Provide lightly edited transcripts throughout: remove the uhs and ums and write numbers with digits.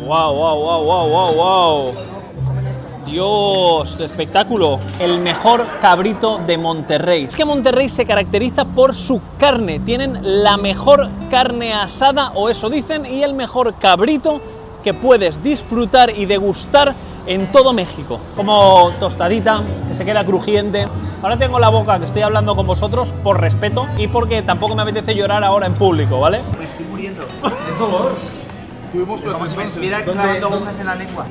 Wow, wow, wow, wow, wow, wow. Dios, qué espectáculo. El mejor cabrito de Monterrey. Es que Monterrey se caracteriza por su carne. Tienen la mejor carne asada, o eso dicen, y el mejor cabrito que puedes disfrutar y degustar en todo México. Como tostadita, que se queda crujiente. Ahora tengo la boca que estoy hablando con vosotros por respeto y porque tampoco me apetece llorar ahora en público, ¿vale? Me estoy muriendo. Es dolor. Como si me estuviera clavando agujas en la lengua.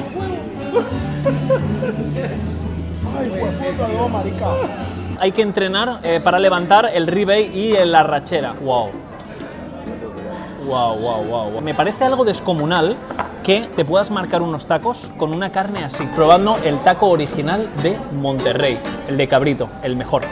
Ay, puta, no, marica. Hay que entrenar para levantar el ribeye y la arrachera. Wow. Wow, wow, wow. Me parece algo descomunal que te puedas marcar unos tacos con una carne así, probando el taco original de Monterrey, el de cabrito, el mejor.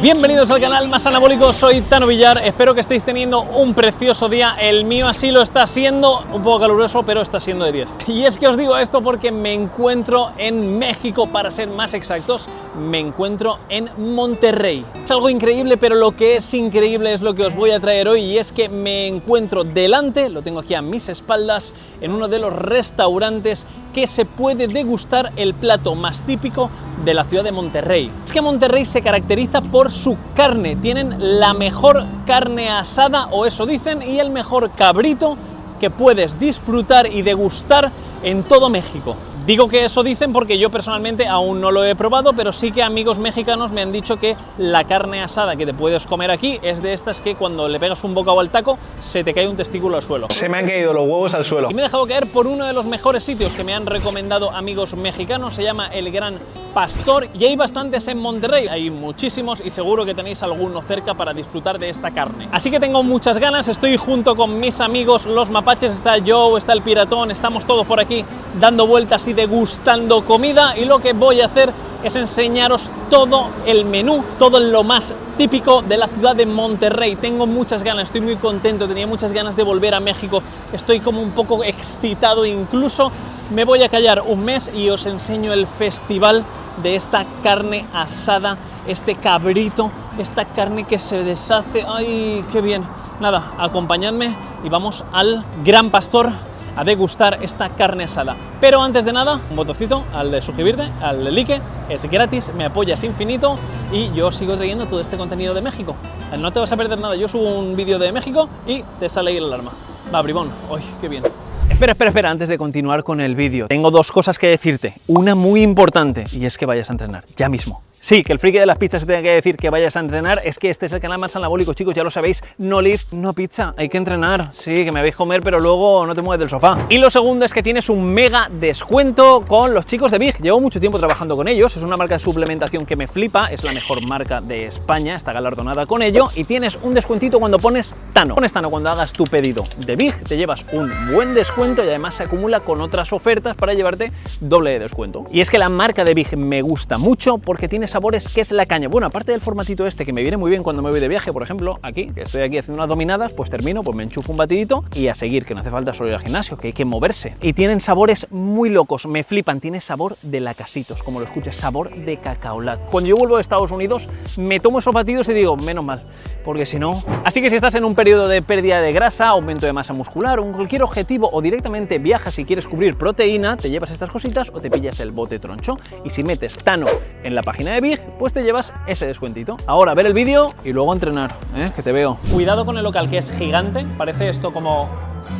Bienvenidos al canal más anabólico, soy Tano Villar, espero que estéis teniendo un precioso día, el mío así lo está siendo, un poco caluroso, pero está siendo de 10. Y es que os digo esto porque me encuentro en México, para ser más exactos, me encuentro en Monterrey. Es algo increíble, pero lo que es increíble es lo que os voy a traer hoy, y es que me encuentro delante, lo tengo aquí a mis espaldas, en uno de los restaurantes que se puede degustar el plato más típico de la ciudad de Monterrey. Es que Monterrey se caracteriza por su carne, tienen la mejor carne asada, o eso dicen, y el mejor cabrito que puedes disfrutar y degustar en todo México. Digo que eso dicen porque yo personalmente aún no lo he probado, pero sí que amigos mexicanos me han dicho que la carne asada que te puedes comer aquí es de estas que cuando le pegas un bocado al taco se te cae un testículo al suelo. Se me han caído los huevos al suelo. Y me he dejado caer por uno de los mejores sitios que me han recomendado amigos mexicanos, se llama El Gran Pastor, y hay bastantes en Monterrey, hay muchísimos y seguro que tenéis alguno cerca para disfrutar de esta carne. Así que tengo muchas ganas, estoy junto con mis amigos los mapaches, está Joe, está el piratón, estamos todos por aquí dando vueltas y degustando comida, y lo que voy a hacer es enseñaros todo el menú, todo lo más típico de la ciudad de Monterrey. Tengo muchas ganas, estoy muy contento, tenía muchas ganas de volver a México, estoy como un poco excitado, incluso me voy a callar un mes y os enseño el festival de esta carne asada, este cabrito, esta carne que se deshace. ¡Ay, qué bien! Nada, acompañadme y vamos al Gran Pastor a degustar esta carne asada. Pero antes de nada, un botoncito al de suscribirte, al de like, es gratis, me apoyas infinito y yo sigo trayendo todo este contenido de México. No te vas a perder nada, yo subo un vídeo de México y te sale ahí la alarma. Va, bribón, ¡ay, qué bien! Espera, antes de continuar con el vídeo, tengo dos cosas que decirte. Una muy importante, y es que vayas a entrenar, ya mismo. Sí, que el friki de las pizzas te tenga que decir que vayas a entrenar, es que este es el canal más anabólico, chicos, ya lo sabéis. No lift, no pizza, hay que entrenar. Sí, que me veis comer, pero luego no te mueves del sofá. Y lo segundo es que tienes un mega descuento con los chicos de Big. Llevo mucho tiempo trabajando con ellos, es una marca de suplementación que me flipa, es la mejor marca de España, está galardonada con ello, y tienes un descuentito cuando pones Tano. Pones Tano cuando hagas tu pedido de Big, te llevas un buen descuento y además se acumula con otras ofertas para llevarte doble de descuento. Y es que la marca de Big me gusta mucho porque tiene sabores que es la caña. Bueno, aparte del formatito este que me viene muy bien cuando me voy de viaje, por ejemplo, aquí, que estoy aquí haciendo unas dominadas, pues termino, pues me enchufo un batidito y a seguir, que no hace falta solo ir al gimnasio, que hay que moverse. Y tienen sabores muy locos, me flipan. Tiene sabor de lacasitos, como lo escuchas, sabor de cacaolat. Cuando yo vuelvo a Estados Unidos, me tomo esos batidos y digo, menos mal, porque si no... Así que si estás en un periodo de pérdida de grasa, aumento de masa muscular, o en cualquier objetivo, o directamente viajas y quieres cubrir proteína, te llevas estas cositas o te pillas el bote troncho. Y si metes Tano en la página de Big, pues te llevas ese descuentito. Ahora, ver el vídeo y luego entrenar, que te veo. Cuidado con el local, que es gigante, parece esto como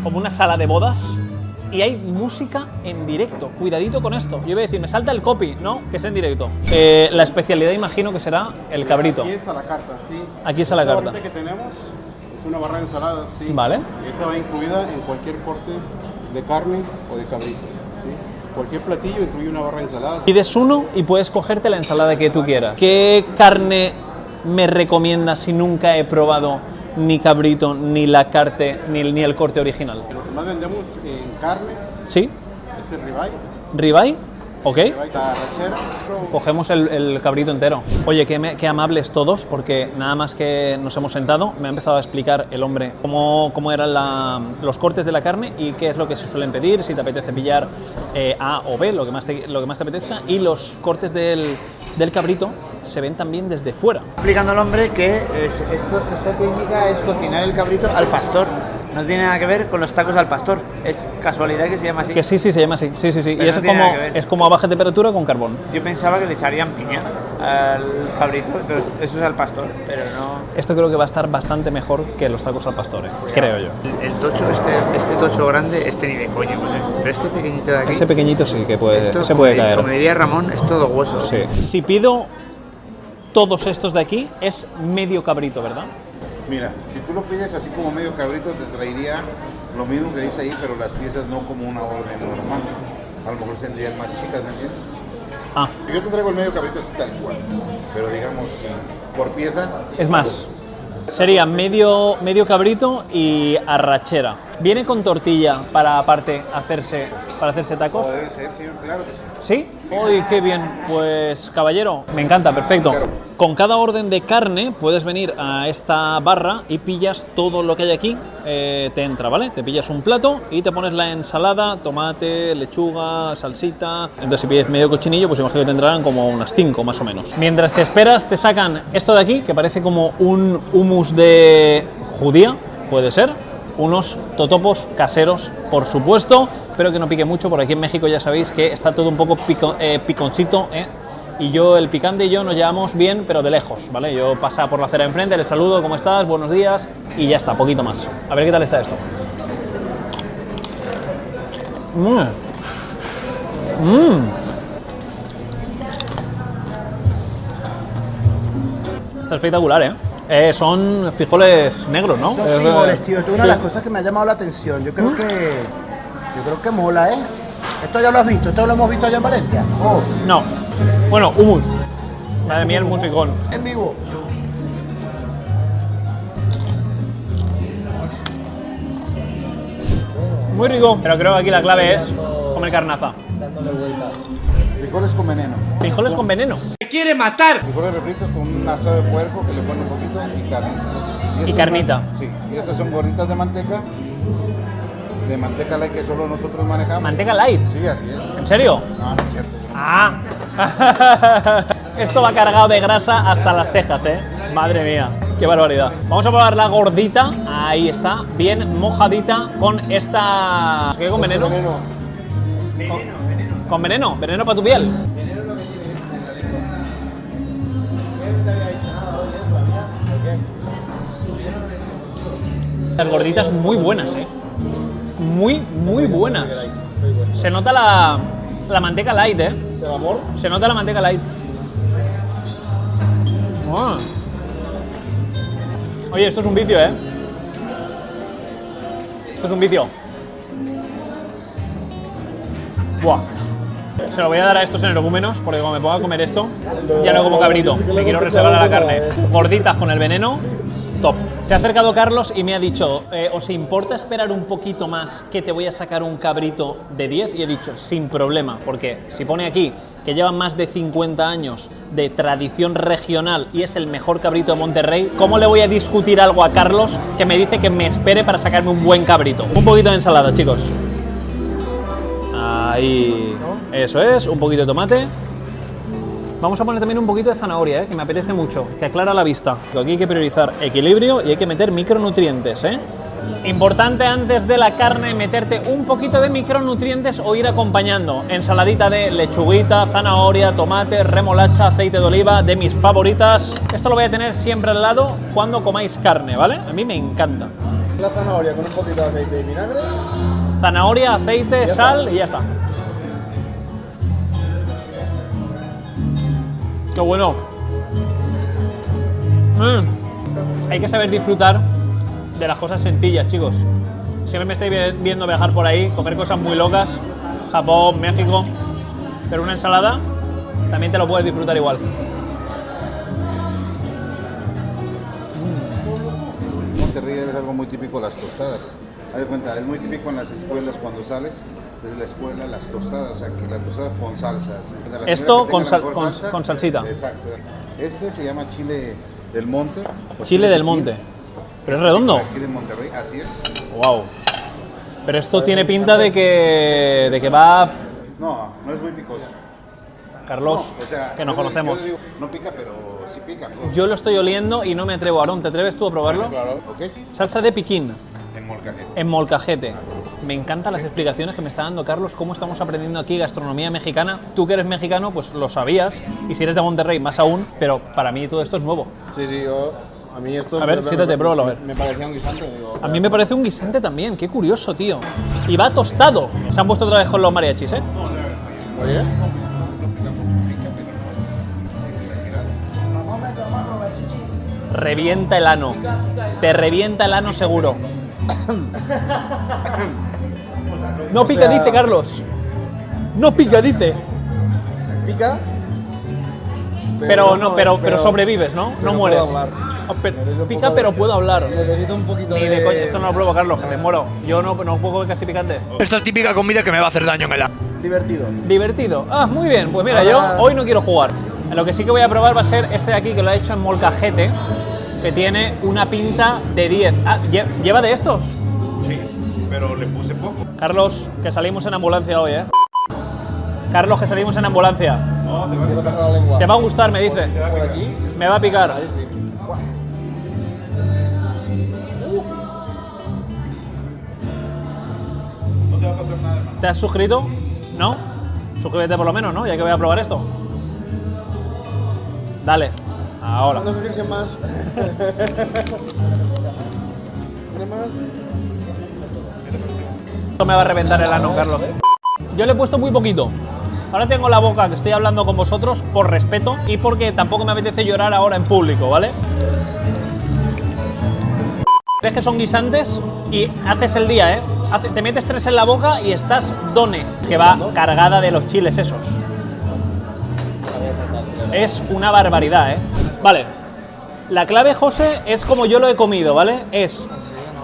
una sala de bodas. Y hay música en directo, cuidadito con esto. Yo iba a decir, me salta el copy, ¿no? Que es en directo. La especialidad imagino que será el cabrito. Aquí es a la carta, sí. Aquí es a la carta. que tenemos es una barra de ensalada, sí. Vale. Y esa va incluida en cualquier corte de carne o de cabrito, ¿sí? Cualquier platillo incluye una barra de ensalada. Pides uno y puedes cogerte la ensalada que tú quieras. ¿Qué carne me recomiendas si nunca he probado ni cabrito, ni la carne, ni el corte original? Lo que más vendemos en carnes, ¿sí? es el ribeye. ¿Ribeye? Ok. La arrachera. Cogemos el cabrito entero. Oye, qué amables todos, porque nada más que nos hemos sentado, me ha empezado a explicar el hombre cómo eran los cortes de la carne y qué es lo que se suelen pedir, si te apetece pillar A o B, lo que más te apetezca, y los cortes del cabrito se ven también desde fuera. Explicando al hombre que esta técnica es cocinar el cabrito al pastor. No tiene nada que ver con los tacos al pastor. Es casualidad que se llama así. Que sí, se llama así. Sí. Pero Y no eso tiene nada que ver. es como a baja temperatura con carbón. Yo pensaba que le echarían piña al cabrito, entonces eso es al pastor, pero no. Esto creo que va a estar bastante mejor que los tacos al pastor, creo yo. El tocho, este tocho grande, ni de coño, ¿vale? Pero este pequeñito de aquí. Ese pequeñito sí que esto, se puede caer. Como diría Ramón, es todo hueso. Sí. Si pido todos estos de aquí, es medio cabrito, ¿verdad? Mira, si tú lo pides así como medio cabrito, te traería lo mismo que dice ahí, pero las piezas no como una orden normal. A lo mejor tendrían más chicas, ¿me entiendes? Ah, Yo te traigo el medio cabrito así tal cual, pero digamos, por pieza... es más, sería medio cabrito y arrachera. ¿Viene con tortilla para aparte hacerse tacos? Debe ser, sí, claro que sí. ¿Sí? ¡Uy, qué bien! Pues, caballero, me encanta, perfecto. Con cada orden de carne puedes venir a esta barra y pillas todo lo que hay aquí, te entra, ¿vale? Te pillas un plato y te pones la ensalada, tomate, lechuga, salsita. Entonces, si pides medio cochinillo, pues imagino que tendrán como unas 5 más o menos. Mientras que esperas, te sacan esto de aquí, que parece como un hummus de judía, puede ser. Unos totopos caseros, por supuesto. Espero que no pique mucho, porque aquí en México ya sabéis que está todo un poco piconcito, ¿eh? Y yo, el picante y yo nos llevamos bien, pero de lejos, ¿vale? Yo paso por la acera de enfrente, les saludo, ¿cómo estás? Buenos días, y ya está, poquito más. A ver qué tal está esto. Está espectacular, ¿eh? Son frijoles negros, ¿no? Son frijoles, tío. Esto es una de las cosas que me ha llamado la atención. Yo creo que mola, ¿eh? Esto ya lo has visto, esto lo hemos visto allá en Valencia. Oh, No. Bueno, hummus. Madre mía, el musicón. en vivo. Muy rico. Pero creo que aquí la clave es comer carnaza. Frijoles con veneno. Frijoles con veneno. Frijoles refritos con un asado de puerco que le ponen un poquito y carne. Y estas carnita. Sí, y estas son gorditas de manteca light que solo nosotros manejamos. Manteca light. Sí, así es. ¿En serio? No, no es cierto. Ah. Esto va cargado de grasa hasta las cejas, ¿eh? Madre mía, qué barbaridad. Vamos a probar la gordita. Ahí está, bien mojadita con esta... ¿Qué con veneno? ¿Con veneno? ¿Veneno para tu piel? Las gorditas muy buenas, ¿eh? Muy buenas. Se nota la manteca light, ¿eh? ¿De amor? Se nota la manteca light. Oh. Oye, esto es un vicio, ¿eh? Esto es un vicio. Buah. Se lo voy a dar a estos energúmenos, porque cuando me ponga a comer esto, ya no como cabrito. Me quiero reservar a la carne. Gorditas con el veneno, top. Se ha acercado Carlos y me ha dicho, ¿os importa esperar un poquito más que te voy a sacar un cabrito de 10? Y he dicho, sin problema, porque si pone aquí que lleva más de 50 años de tradición regional y es el mejor cabrito de Monterrey, ¿cómo le voy a discutir algo a Carlos que me dice que me espere para sacarme un buen cabrito? Un poquito de ensalada, chicos. Ahí, eso es, un poquito de tomate. Vamos a poner también un poquito de zanahoria, que me apetece mucho, que aclara la vista. Aquí hay que priorizar equilibrio y hay que meter micronutrientes, ¿eh? Importante antes de la carne meterte un poquito de micronutrientes o ir acompañando. Ensaladita de lechuguita, zanahoria, tomate, remolacha, aceite de oliva, de mis favoritas. Esto lo voy a tener siempre al lado cuando comáis carne, ¿vale? A mí me encanta. La zanahoria con un poquito de aceite y vinagre. Zanahoria, aceite, sal y ya está. ¡Qué bueno! Hay que saber disfrutar de las cosas sencillas, chicos. Siempre me estáis viendo viajar por ahí, comer cosas muy locas, Japón, México, pero una ensalada también te lo puedes disfrutar igual. Monterrey es algo muy típico, las tostadas. Haz de cuenta, es muy típico en las escuelas cuando sales, desde la escuela, las tostadas, o sea, que la tostada con salsas. Esto con salsita. Exacto. Este se llama chile del monte. Chile del monte. Pero es redondo. Aquí de Monterrey, así es. Wow. Pero esto tiene pinta de que va... No, no es muy picoso. Carlos, No, o sea, que nos yo conocemos. le digo, no pica, pero sí pica. Yo lo estoy oliendo y no me atrevo. Aarón, ¿te atreves tú a probarlo? ¿Ok? Salsa de piquín, En molcajete. en molcajete. Me encantan las explicaciones que me está dando Carlos, cómo estamos aprendiendo aquí gastronomía mexicana. Tú que eres mexicano, pues lo sabías, y si eres de Monterrey, más aún, pero para mí todo esto es nuevo. Sí, sí, a mí esto... A ver, siéntate, pruébalo, a ver. Me parecía un guisante, digo... A mí me parece un guisante también, qué curioso, tío. Y va tostado. Se han puesto otra vez con los mariachis, ¿eh? Oye, Revienta el ano. Te revienta el ano seguro. No pica, dice Carlos. No pica, dice. pica... Pero sobrevives, ¿no? pero No mueres. puedo hablar. Ah, Necesito un pica, poco pero de- puedo hablar. Necesito un poquito Ni de coña, esto no lo pruebo, Carlos, que me muero. Yo no puedo casi picante. Esta es típica comida que me va a hacer daño en el ano. Divertido. Divertido. Ah, muy bien. Pues mira, yo hoy no quiero jugar. Lo que sí que voy a probar va a ser este de aquí, que lo ha hecho en molcajete, que tiene una pinta de 10. Ah, ¿lleva de estos? Sí, pero le puse poco. Carlos, que salimos en ambulancia hoy, ¿eh? Carlos, que salimos en ambulancia. No, se va a Quiero gustar. pasar la lengua. Te va a gustar, me dice. Por aquí. Me va a picar. Ahí sí. No te va a pasar nada, hermano. ¿Te has suscrito? ¿No? Suscríbete por lo menos, ¿no? Ya que voy a probar esto. Dale. Ahora. No sé si más. Esto me va a reventar el ano, Carlos. Yo le he puesto muy poquito. Ahora tengo la boca que estoy hablando con vosotros por respeto y porque tampoco me apetece llorar ahora en público, ¿vale? Crees que son guisantes y haces el día, ¿eh? Te metes 3 en la boca y estás done, que va cargada de los chiles esos. Es una barbaridad, ¿eh? Vale. La clave, José, es como yo lo he comido, ¿vale? Es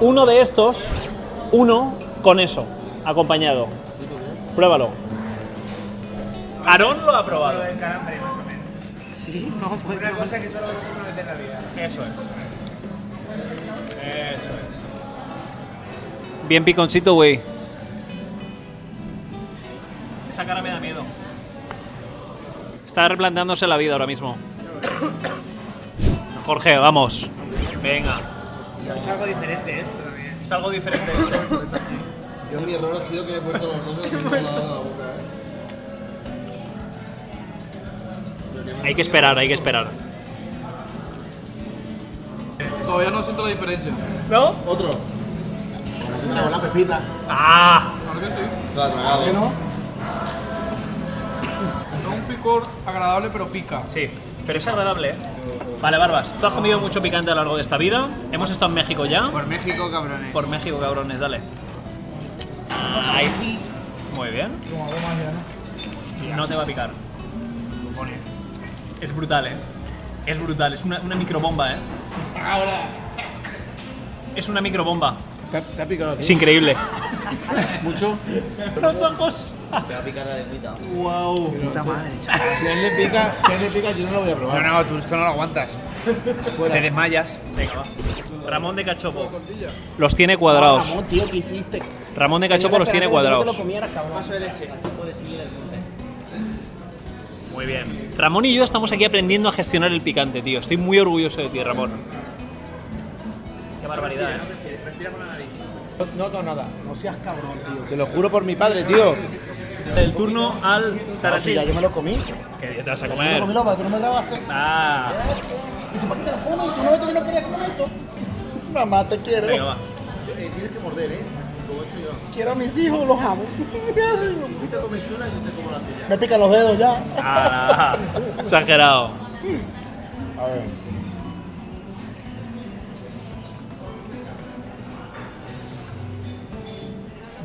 uno de estos, uno con eso, acompañado. Pruébalo. Aarón lo ha probado. Lo del calambre, más o menos. Sí, no, pues Una cosa que solo vosotros una vez en la vida. Eso es. Eso es. Bien piconcito, güey. Esa cara me da miedo. Está replanteándose la vida ahora mismo. Jorge, vamos. Venga. Es algo diferente esto también. Es algo diferente esto. Yo mi error ha sido que he puesto los dos en el mismo lado de la boca, Hay que esperar, hay que esperar. Todavía no siento la diferencia. ¿No? Otro. Ahora se tragó la pepita. ¡Ah! Claro que sí. Se la ha tragado. ¿Qué no? Es un picor agradable, pero pica. Sí, pero es agradable, ¿eh? Vale, Barbas, tú has comido mucho picante a lo largo de esta vida. Hemos estado en México ya. Por México, cabrones. Por México, cabrones, dale. Ahí. Muy bien. No te va a picar. Es brutal, ¿eh? Es brutal, es una microbomba, ¿eh? Ahora. Es una microbomba. ¿Te ha picado a ti? Es increíble. ¿Mucho? Los ojos. Te va a picar la lengüita. Wow. Puta madre, chaval. Si a él le pica, yo no lo voy a probar. No, tú esto no lo aguantas. Te desmayas. Venga, va. Ramón de Cachopo. Los tiene cuadrados. Ramón, tío, ¿qué hiciste? Ramón de Cachopo los tiene cuadrados. No te lo comieras, cabrón. Vaso de leche. Muy bien. Ramón y yo estamos aquí aprendiendo a gestionar el picante, tío. Estoy muy orgulloso de ti, Ramón. Qué barbaridad, ¿eh? No, nada. No seas cabrón, tío. Te lo juro por mi padre, tío. El turno al No, si Tarasil. ya yo me lo comí. ¿Qué te vas a Yo me comer? lo comí, loco, tú no me grabaste. Ah, ¿Y tú para qué te lo comes? ¿Tú no ves que no querías comer esto? Mamá, te quiero. venga, va. Tienes que morder, ¿eh? Como he hecho yo. Quiero a mis hijos, los amo. Si te comes una, yo te como la tuya. Me pican los dedos ya. Ah, exagerado. A ver.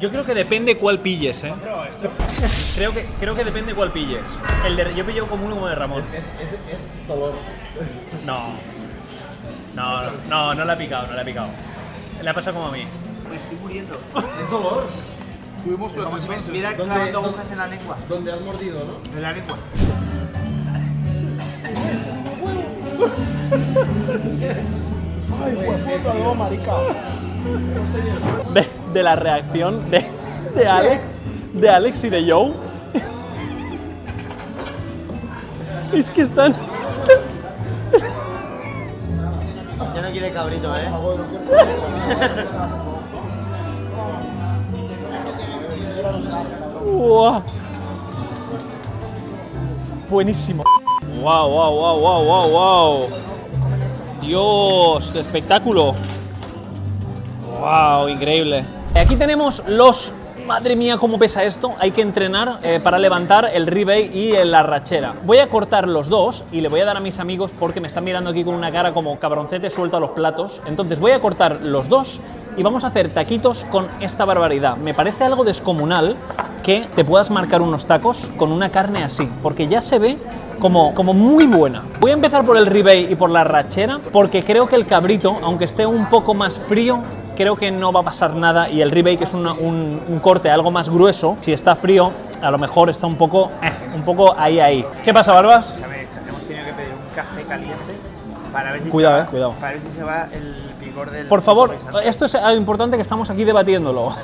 Yo creo que depende cuál pilles, ¿eh? Creo que depende cuál pilles. Yo pillo como uno como de Ramón. Es dolor. No le ha picado, no le ha picado. Le ha pasado como a mí. Me estoy muriendo. Es dolor. Tuvimos Como suerte si me entonces. estuviera ¿Dónde- clavando dónde- agujas en la lengua. Donde has mordido, ¿no? En la lengua. Ay, pues puta, no, marica. De la reacción de Alex y de Joe. Es que están... Ya no quiere cabrito, ¿eh? ¡Wow! Buenísimo. ¡Wow, wow, wow, wow, wow, wow! ¡Dios! ¡Qué espectáculo! ¡Wow! Increíble. Aquí tenemos los... Madre mía, cómo pesa esto. Hay que entrenar para levantar el ribeye y la arrachera. Voy a cortar los dos y le voy a dar a mis amigos porque me están mirando aquí con una cara como cabroncete suelto a los platos. Entonces voy a cortar los dos y vamos a hacer taquitos con esta barbaridad. Me parece algo descomunal que te puedas marcar unos tacos con una carne así, porque ya se ve como muy buena. Voy a empezar por el ribeye y por la arrachera porque creo que el cabrito, aunque esté un poco más frío, creo que no va a pasar nada, y el ribeye, que es un corte algo más grueso, si está frío, a lo mejor está un poco ahí. ¿Qué pasa, Barbas? Hemos tenido que pedir un café caliente para ver si Cuidado, se va, cuidado. para ver si se va el picor del... Por favor, paisano. esto es algo importante que estamos aquí debatiéndolo.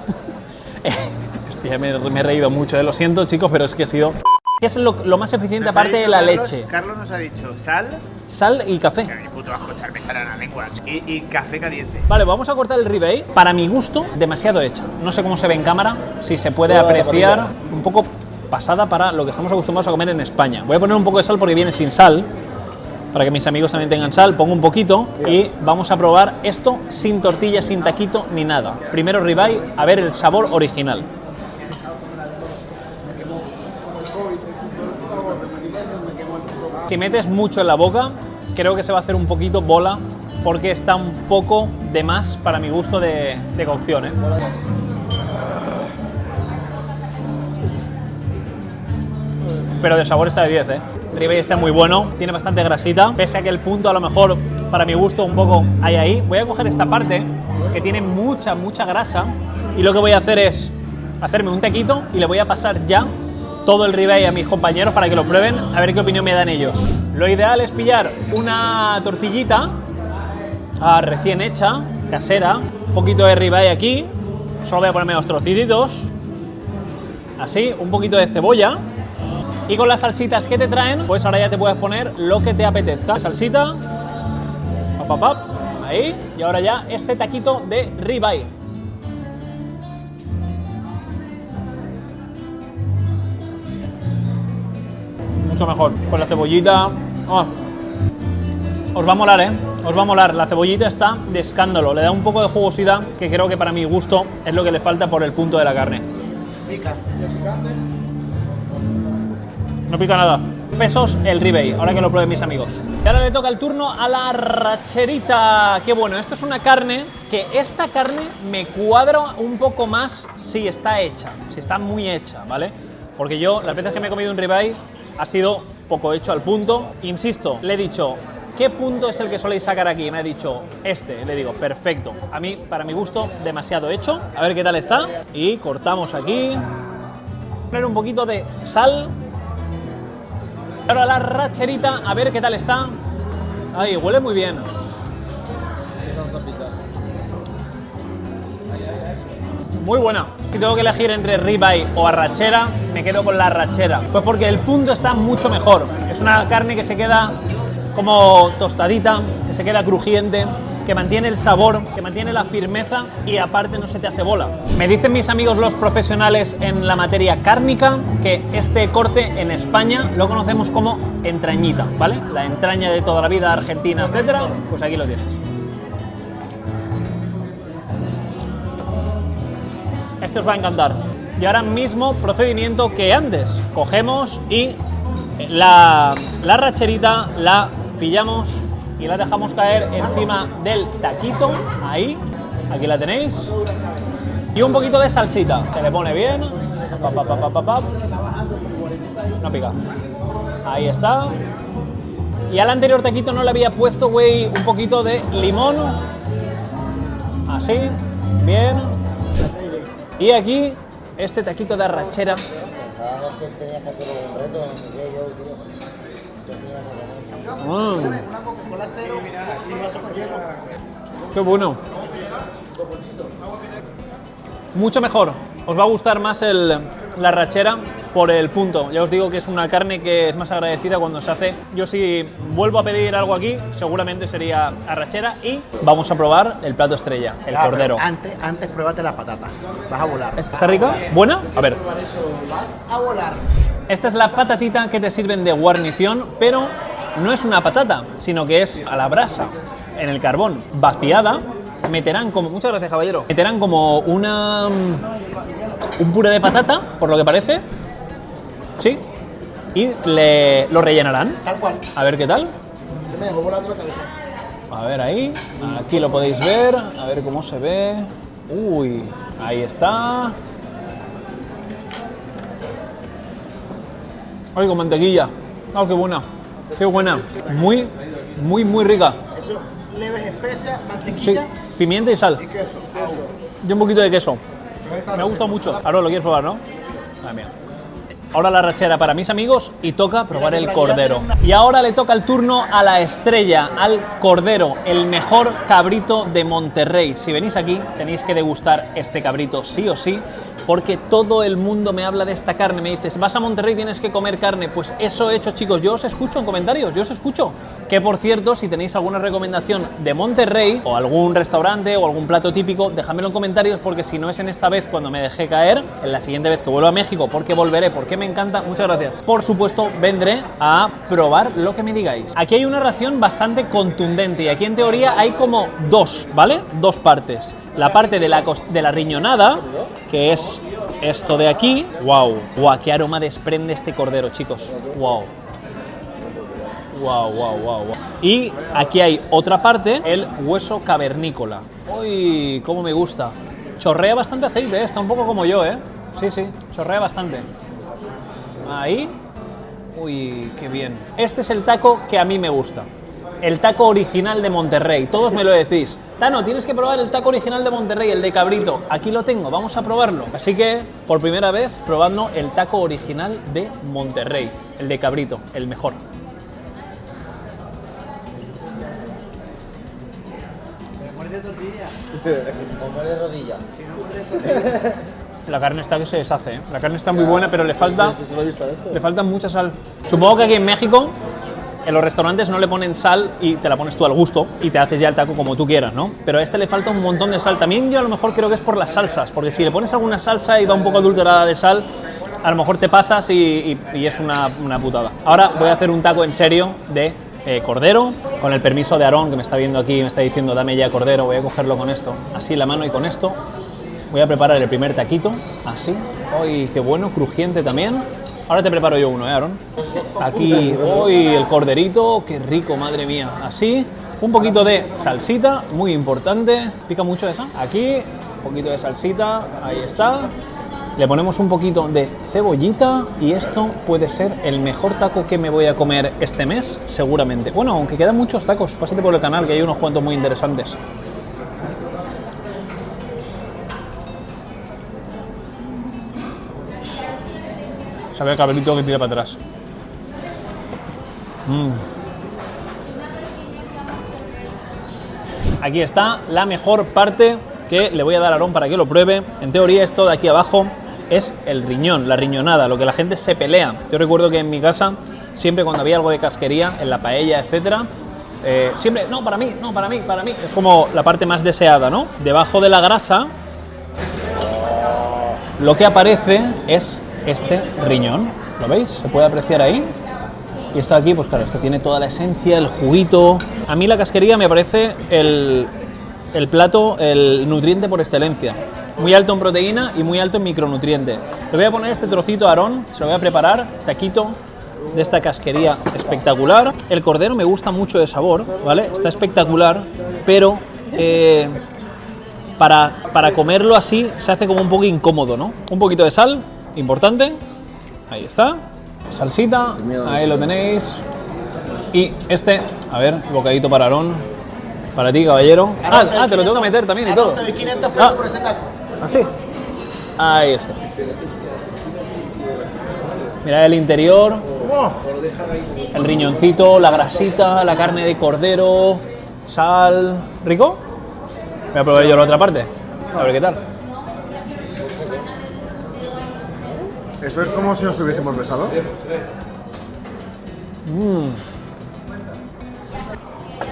Hostia, me he reído mucho, lo siento, chicos, pero es que ha sido... ¿Qué es lo más eficiente Nos ha aparte de dicho la Carlos- leche? Carlos nos ha dicho sal, Sal y café. que a mi puto asco echarme sal en la lengua, y café caliente. Vale, vamos a cortar el ribeye. Para mi gusto, demasiado hecha. No sé cómo se ve en cámara, si se puede apreciar. Un poco pasada para lo que estamos acostumbrados a comer en España. Voy a poner un poco de sal porque viene sin sal, para que mis amigos también tengan sal. Pongo un poquito y vamos a probar esto sin tortilla, sin taquito ni nada. Primero ribeye, a ver el sabor original. Si metes mucho en la boca, creo que se va a hacer un poquito bola, porque está un poco de más para mi gusto de cocción, ¿eh? Pero de sabor está de 10, ¿eh? El ribeye está muy bueno, tiene bastante grasita, pese a que el punto a lo mejor para mi gusto un poco hay ahí. Voy a coger esta parte que tiene mucha grasa y lo que voy a hacer es hacerme un taquito y le voy a pasar ya todo el ribeye a mis compañeros para que lo prueben, a ver qué opinión me dan ellos. Lo ideal es pillar una tortillita recién hecha, casera, un poquito de ribeye aquí, solo voy a ponerme los trocitos, así, un poquito de cebolla, y con las salsitas que te traen, pues ahora ya te puedes poner lo que te apetezca. Salsita, ahí, y ahora ya este taquito de ribeye. Mucho mejor, con la cebollita. Oh. Os va a molar, ¿eh? Os va a molar. La cebollita está de escándalo, le da un poco de jugosidad que creo que para mi gusto es lo que le falta por el punto de la carne. Pica. No pica nada. Pesos el ribeye, ahora que lo prueben mis amigos. Y ahora le toca el turno a la arracherita. Qué bueno, esto es una carne que esta carne me cuadra un poco más si está hecha, si está muy hecha, ¿vale? Porque yo, las veces que me he comido un ribeye, ha sido poco hecho al punto. Insisto, le he dicho, ¿qué punto es el que soléis sacar aquí? Me ha dicho, este. Le digo, perfecto. A mí, para mi gusto, demasiado hecho. A ver qué tal está. Y cortamos aquí. Poner un poquito de sal. Ahora la arracherita, a ver qué tal está. Ay, huele muy bien. Muy buena. Si tengo que elegir entre ribeye o arrachera, me quedo con la arrachera. Pues porque el punto está mucho mejor. Es una carne que se queda como tostadita, que se queda crujiente, que mantiene el sabor, que mantiene la firmeza y aparte no se te hace bola. Me dicen mis amigos los profesionales en la materia cárnica que este corte en España lo conocemos como entrañita, ¿vale? La entraña de toda la vida, argentina, etcétera, pues aquí lo tienes. Esto os va a encantar. Y ahora mismo procedimiento que antes. Cogemos y la arracherita la pillamos y la dejamos caer encima del taquito. Ahí, aquí la tenéis. Y un poquito de salsita. Se le pone bien. No pica. Ahí está. Y al anterior taquito no le había puesto, güey, un poquito de limón. Así. Bien. Y aquí, este taquito de arrachera. Qué bueno. Mucho mejor. Os va a gustar más la arrachera por el punto. Ya os digo que es una carne que es más agradecida cuando se hace. Yo si vuelvo a pedir algo aquí, seguramente sería arrachera y vamos a probar el plato estrella, el cordero. Antes pruébate la patata. Vas a volar. ¿Está rica? ¿Buena? A ver. Vas a volar. Esta es la patatita que te sirven de guarnición, pero no es una patata, sino que es a la brasa, en el carbón, vaciada. Meterán como... Muchas gracias, caballero. Meterán como un puré de patata, por lo que parece. Sí. Y lo rellenarán. Tal cual. A ver qué tal. Se me dejó volando la cabeza. A ver ahí. Aquí lo podéis ver. A ver cómo se ve. Uy, ahí está. Ay, con mantequilla. Oh, qué buena. Qué buena. Muy, muy, muy rica. Eso, leves especias, Sí, mantequilla pimienta y sal. y queso. Y un poquito de queso. Me ha gustado mucho. Ahora lo quieres probar, ¿no? Madre mía. Ahora la rachera para mis amigos y toca probar el cordero. Y ahora le toca el turno a la estrella, al cordero, el mejor cabrito de Monterrey. Si venís aquí tenéis que degustar este cabrito sí o sí, porque todo el mundo me habla de esta carne. Me dices, vas a Monterrey, tienes que comer carne. Pues eso he hecho, chicos. Yo os escucho en comentarios, yo os escucho. Que por cierto, si tenéis alguna recomendación de Monterrey, o algún restaurante, o algún plato típico, dejadmelo en comentarios, porque si no es en esta vez cuando me dejé caer, en la siguiente vez que vuelva a México, porque volveré, porque me encanta, muchas gracias. Por supuesto, vendré a probar lo que me digáis. Aquí hay una ración bastante contundente, y aquí en teoría hay como dos, ¿vale? Dos partes. La parte de la riñonada, que es esto de aquí. ¡Wow! ¡Wow! ¡Qué aroma desprende este cordero, chicos! ¡Wow! ¡Wow, wow, wow, wow! Y aquí hay otra parte, el hueso cavernícola. ¡Uy! ¡Cómo me gusta! Chorrea bastante aceite, ¿eh? Está un poco como yo, ¿eh? Sí, sí, chorrea bastante. Ahí. ¡Uy! ¡Qué bien! Este es el taco que a mí me gusta. El taco original de Monterrey. Todos me lo decís. Tano, tienes que probar el taco original de Monterrey, el de cabrito. Aquí lo tengo, vamos a probarlo. Así que, por primera vez, probando el taco original de Monterrey. El de cabrito, el mejor. La carne está que se deshace, ¿eh? La carne está muy buena, pero le falta mucha sal. Supongo que aquí en México en los restaurantes no le ponen sal y te la pones tú al gusto y te haces ya el taco como tú quieras, ¿no? Pero a este le falta un montón de sal. También yo a lo mejor creo que es por las salsas, porque si le pones alguna salsa y va un poco adulterada de sal, a lo mejor te pasas y es una putada. Ahora voy a hacer un taco en serio de cordero, con el permiso de Aarón, que me está viendo aquí, me está diciendo dame ya cordero. Voy a cogerlo con esto, así en la mano, y con esto voy a preparar el primer taquito, así. ¡Uy, qué bueno! Crujiente también. Ahora te preparo yo uno, Aarón. Aquí, uy, el corderito, qué rico, madre mía. Así, un poquito de salsita, muy importante. ¿Pica mucho esa? Aquí, un poquito de salsita, ahí está. Le ponemos un poquito de cebollita y esto puede ser el mejor taco que me voy a comer este mes, seguramente. Bueno, aunque quedan muchos tacos, pásate por el canal que hay unos cuantos muy interesantes. Sabe el cabrito que tira para atrás. Aquí está la mejor parte que le voy a dar a Aarón para que lo pruebe. En teoría esto de aquí abajo es el riñón, la riñonada, lo que la gente se pelea. Yo recuerdo que en mi casa, siempre cuando había algo de casquería, en la paella, etcétera, siempre, no, para mí, no, para mí, para mí. Es como la parte más deseada, ¿no? Debajo de la grasa, lo que aparece es este riñón. ¿Lo veis? ¿Se puede apreciar ahí? Y esto aquí, pues claro, esto tiene toda la esencia, el juguito. A mí la casquería me parece el plato, el nutriente por excelencia. Muy alto en proteína y muy alto en micronutriente. Le voy a poner este trocito a Aarón, se lo voy a preparar, taquito de esta casquería espectacular. El cordero me gusta mucho de sabor, ¿vale? Está espectacular, pero para comerlo así se hace como un poco incómodo, ¿no? Un poquito de sal, importante. Ahí está. Salsita, ahí lo tenéis. Y este, a ver, bocadito para Aarón. Para ti, caballero. Te lo tengo que meter también y todo. Te doy 500 pesos por ese taco. ¿Así? Ahí está. Mirad el interior. El riñoncito, la grasita, la carne de cordero, sal. ¿Rico? Voy a probar yo la otra parte. A ver qué tal. Eso es como si nos hubiésemos besado.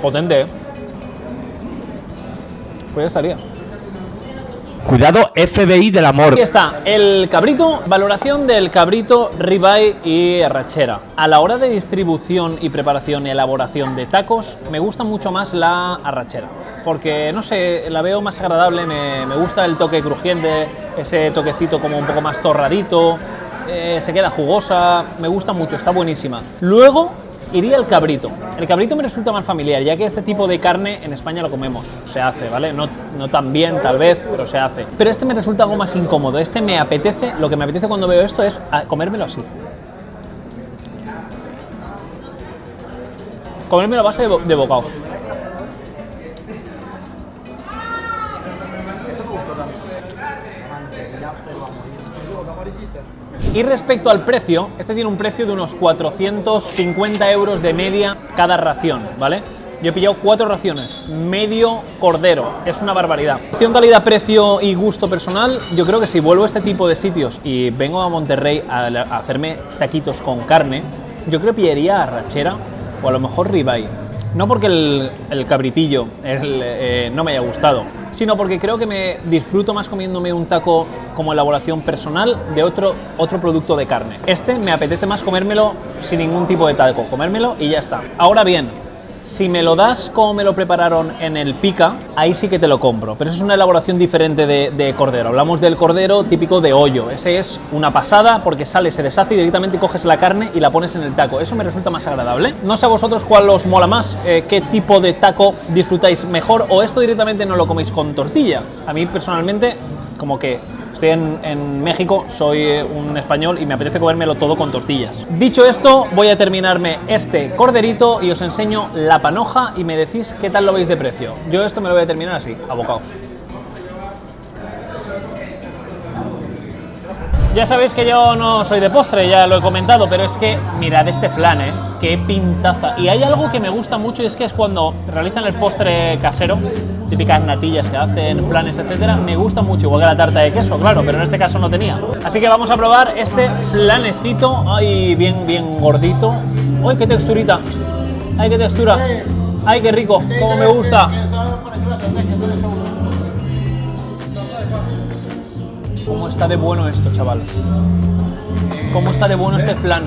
Potente, ¿eh? Pues ya estaría. Cuidado, FBI del amor. Aquí está el cabrito, valoración del cabrito, ribeye y arrachera. A la hora de distribución y preparación y elaboración de tacos, me gusta mucho más la arrachera. Porque, no sé, la veo más agradable, me gusta el toque crujiente, ese toquecito como un poco más torradito, se queda jugosa, me gusta mucho, está buenísima. Luego iría el cabrito. El cabrito me resulta más familiar, ya que este tipo de carne en España lo comemos, se hace, ¿vale? No tan bien, tal vez, pero se hace. Pero este me resulta algo más incómodo, este me apetece, lo que me apetece cuando veo esto es comérmelo así. Comérmelo a base de bocados. Y respecto al precio, este tiene un precio de unos 450 euros de media cada ración, ¿vale? Yo he pillado 4 raciones, medio cordero, es una barbaridad. Opción calidad-precio y gusto personal, yo creo que si vuelvo a este tipo de sitios y vengo a Monterrey a hacerme taquitos con carne, yo creo que pillaría arrachera o a lo mejor ribeye. No porque el cabritillo no me haya gustado, sino porque creo que me disfruto más comiéndome un taco como elaboración personal de otro producto de carne. Este me apetece más comérmelo sin ningún tipo de taco, comérmelo y ya está. Ahora bien, si me lo das como me lo prepararon en el Pica, ahí sí que te lo compro, pero eso es una elaboración diferente de cordero. Hablamos del cordero típico de hoyo, ese es una pasada porque sale, se deshace y directamente coges la carne y la pones en el taco. Eso me resulta más agradable. No sé a vosotros cuál os mola más, qué tipo de taco disfrutáis mejor, o esto directamente no lo coméis con tortilla. A mí personalmente, como que estoy en México, soy un español y me apetece comérmelo todo con tortillas. Dicho esto, voy a terminarme este corderito y os enseño la panoja y me decís qué tal lo veis de precio. Yo esto me lo voy a terminar así, a bocaos. Ya sabéis que yo no soy de postre, ya lo he comentado, pero es que mirad este flan, qué pintaza. Y hay algo que me gusta mucho y es que es cuando realizan el postre casero, típicas natillas que hacen, flanes, etcétera, me gusta mucho, igual que la tarta de queso, claro, pero en este caso no tenía. Así que vamos a probar este flanecito, ay, bien gordito. ¡Ay, qué texturita! ¡Ay, qué textura! ¡Ay, qué rico! ¡Cómo me gusta! ¿Cómo está de bueno esto, chaval? ¿Cómo está de bueno este flan?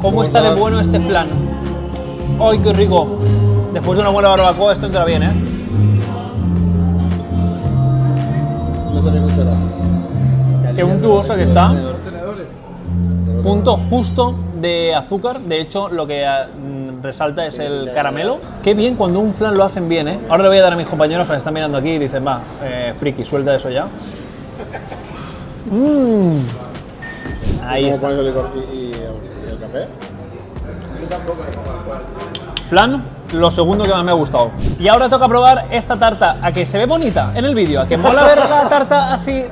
¿Cómo está de bueno este flan? ¡Ay, qué rico! Después de una buena barbacoa esto entra bien, ¿eh? Qué untuoso que está. Punto justo de azúcar. De hecho, lo que resalta es el caramelo. Qué bien cuando un flan lo hacen bien, ¿eh? Ahora le voy a dar a mis compañeros que me están mirando aquí y dicen, va, friki, suelta eso ya. Ahí está. ¿Y el café? Flan, lo segundo que más me ha gustado. Y ahora toca probar esta tarta, a que se ve bonita en el vídeo, a que mola ver la tarta así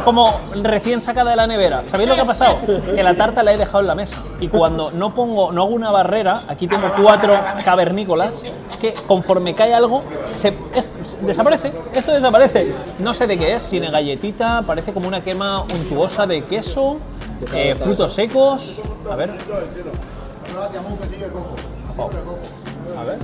como recién sacada de la nevera. ¿Sabéis lo que ha pasado? Que la tarta la he dejado en la mesa y cuando no hago una barrera, aquí tengo 4 cavernícolas que conforme cae algo desaparece, esto desaparece. No sé de qué es, tiene galletita, parece como una crema untuosa de queso, frutos secos. A ver. A ver.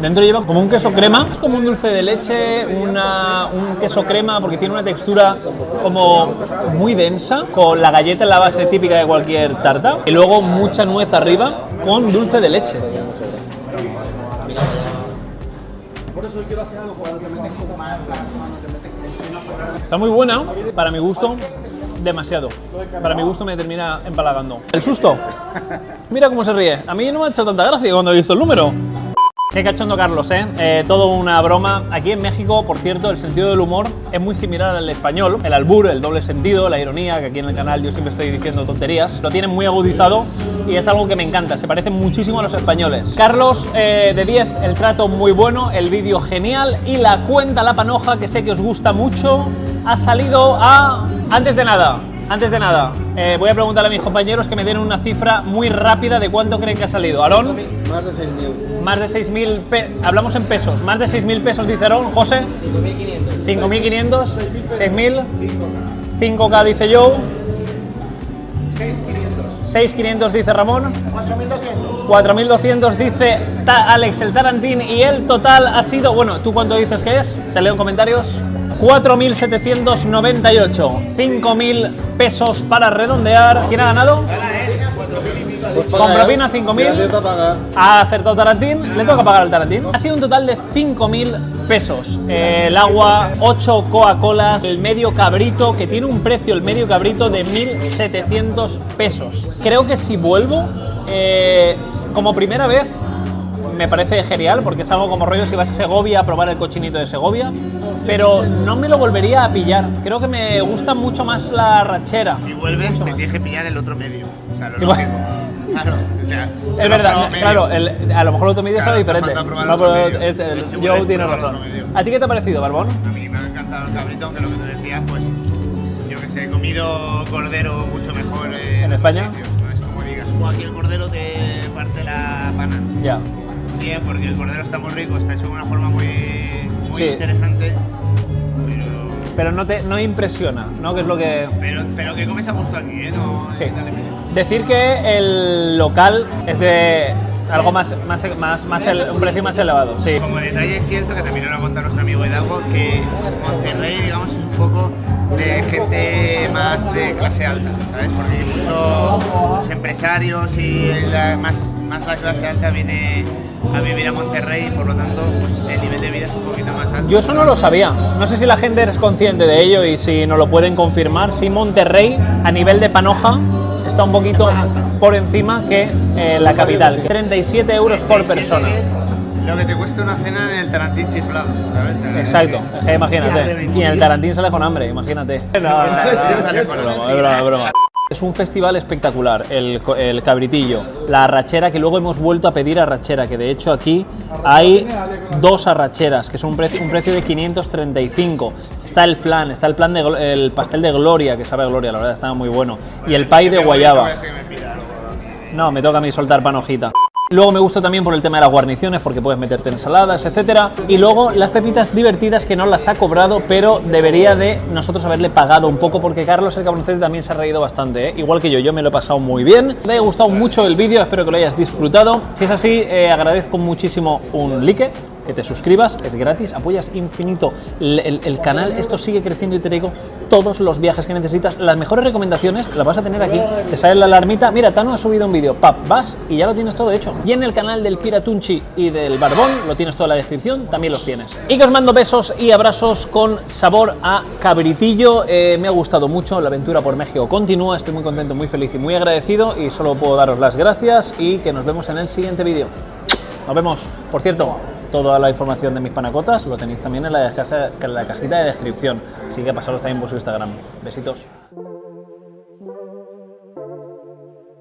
Dentro lleva como un queso crema, es como un dulce de leche, un queso crema porque tiene una textura como muy densa, con la galleta en la base típica de cualquier tarta y luego mucha nuez arriba con dulce de leche. Está muy buena, para mi gusto, demasiado. Para mi gusto me termina empalagando. El susto. Mira cómo se ríe. A mí no me ha hecho tanta gracia cuando he visto el número. Qué cachondo Carlos, ¿eh? Todo una broma. Aquí en México, por cierto, el sentido del humor es muy similar al español. El albur, el doble sentido, la ironía, que aquí en el canal yo siempre estoy diciendo tonterías, lo tienen muy agudizado y es algo que me encanta. Se parecen muchísimo a los españoles. Carlos, de 10, el trato muy bueno, el vídeo genial y la cuenta La Panoja, que sé que os gusta mucho, ha salido a... Antes de nada, Antes de nada, voy a preguntarle a mis compañeros que me den una cifra muy rápida de cuánto creen que ha salido. Aarón. Más de 6.000. Más de 6.000, hablamos en pesos, más de 6.000 pesos dice Aarón. José. 5.500. 6.000. 5K dice Joe. 6.500 dice Ramón. 4.200 dice Alex el Tarantín. Y el total ha sido, bueno, ¿tú cuánto dices que es? Te leo en comentarios. 4.798. 5.000 pesos para redondear. ¿Quién ha ganado? Con propina 5.000. Ha acertado Tarantín. Le toca pagar al Tarantín. Ha sido un total de 5.000 pesos. El agua, 8 Coca-Colas, el medio cabrito, que tiene un precio, el medio cabrito, de 1.700 pesos. Creo que si vuelvo, como primera vez, me parece genial, porque es algo como rollo si vas a Segovia a probar el cochinito de Segovia, pero no me lo volvería a pillar. Creo que me gusta mucho más la rachera. Si vuelves, Mucho te más. tienes que pillar el otro medio. O sea, lo Sí, lógico. Claro, o sea, Es verdad, claro, a lo mejor el otro medio Claro, sabe te diferente. falta probar No, el otro pero medio. Joe Seguro, tiene probar el razón. otro medio. ¿A ti qué te ha parecido, Barbón? A mí me ha encantado el cabrito, aunque lo que tú decías, pues yo que sé, he comido cordero mucho mejor ¿En otros España? sitios. No es como digas, aquí el cordero te parte la pana. Ya. Bien, porque el cordero está muy rico, está hecho de una forma muy Sí. interesante. Pero no impresiona, ¿no? Que es lo que... Pero que comes a gusto aquí, ¿eh? No, Sí. dale, mira. Decir que el local es de algo un precio más elevado, sí. Como detalle es cierto que también lo va a contar nuestro amigo Hidalgo, que Monterrey, digamos, es un poco de gente más de clase alta, ¿sabes? Porque muchos empresarios y más la clase alta viene a vivir a Monterrey y por lo tanto pues, el nivel de vida es un poquito más alto. Yo eso no lo sabía. No sé si la gente es consciente de ello y si nos lo pueden confirmar. Sí, Monterrey, a nivel de panoja, está un poquito por encima que la capital. 37 euros por persona. Es lo que te cuesta una cena en el Tarantín chiflado, ¿sabes? Exacto, es que imagínate. Y en el Tarantín sale con hambre, imagínate. No, Sale con es broma, es broma. Es un festival espectacular, el cabritillo, la arrachera, que luego hemos vuelto a pedir arrachera, que de hecho aquí hay 2 arracheras, que son un precio de 535. Está el flan, el pastel de Gloria, que sabe a Gloria, la verdad, está muy bueno. Y el pie de guayaba. No, me toca a mí soltar panojita. Luego me gusta también por el tema de las guarniciones, porque puedes meterte ensaladas, etcétera. Y luego las pepitas divertidas, que no las ha cobrado, pero debería de nosotros haberle pagado un poco, porque Carlos el Cabroncete también se ha reído bastante, ¿eh? Igual que yo me lo he pasado muy bien. Te haya gustado mucho el vídeo, espero que lo hayas disfrutado. Si es así, agradezco muchísimo un like, que te suscribas, es gratis, apoyas infinito el canal. Esto sigue creciendo y te digo todos los viajes que necesitas. Las mejores recomendaciones las vas a tener aquí. Te sale la alarmita, mira, Tano ha subido un vídeo, pap, vas y ya lo tienes todo hecho. Y en el canal del Piratunchi y del Barbón, lo tienes todo en la descripción, también los tienes. Y que os mando besos y abrazos con sabor a cabritillo. Me ha gustado mucho, la aventura por México continúa, estoy muy contento, muy feliz y muy agradecido, y solo puedo daros las gracias y que nos vemos en el siguiente vídeo. Nos vemos. Por cierto, toda la información de mis panacotas lo tenéis también en la cajita de descripción, así que pasaros también por su Instagram. Besitos.